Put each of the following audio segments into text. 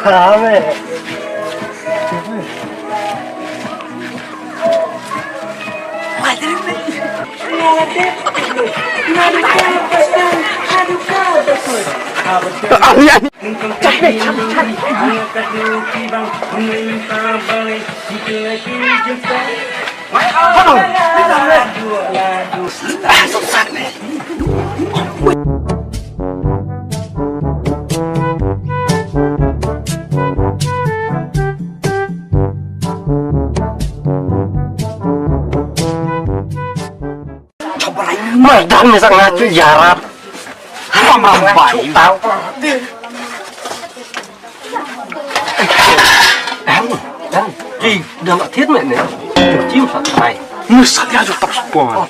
Ame. Madan misalnya tu jarap. Apa baik tau. Dan, dah nak tiada mana? Cium santai. Misalnya aja tak spon.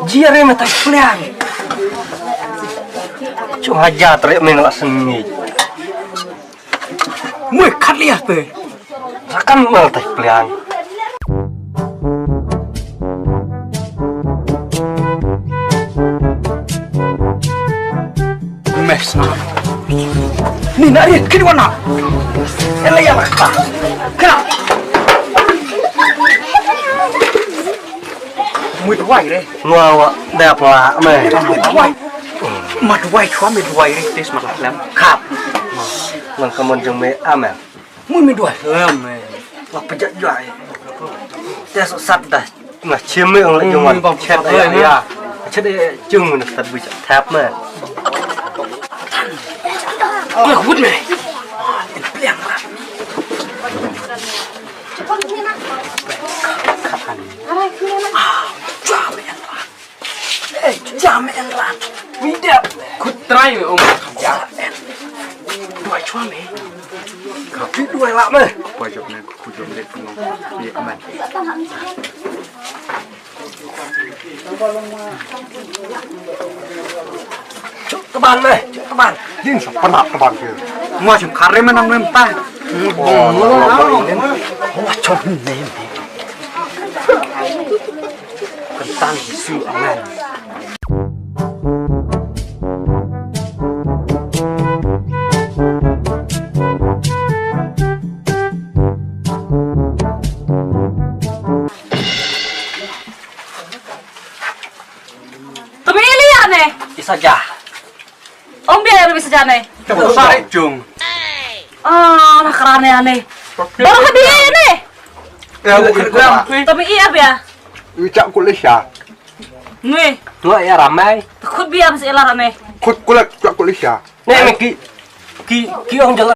Jire mata peliang. Cuma aja terik mengelak seni. Mereka lihat deh. Akan mata peliang. Mesna. Ni nari kini mana? Elai apa? Kenapa? Midway deh. Ngua dah pelak meh. Midway cuma midway deh. Tes malah lam. Kap. Nang kemudian me aman. Midway lam. Wah pejat jual. Dia susah dah. Nah cemil orang jangan chat ya. Chat jung nak tak bisa tap meh. Ya good meh. Peliang lah. Jamen rat. Video. Could try om. Jamen. Dua cuma me. Kapi dua lah me. Pojok ni, pojok ni tu. Ni aman. Teban me, teban. Din sepenat teban tu. Mua cuma kare menang mentah. Macam ni. Kentang isu aman. Saja. Om biar bisa jane. Coba tarik jung. Ah, nak kerane aneh. Baru habis ini. Ya, bukan. Tapi iya ya. Ucap kulit ya. Nih, Tua ya ramai. takut biar masih elar aneh. Kulit ucap kulit ya. Nih ki orang jalan.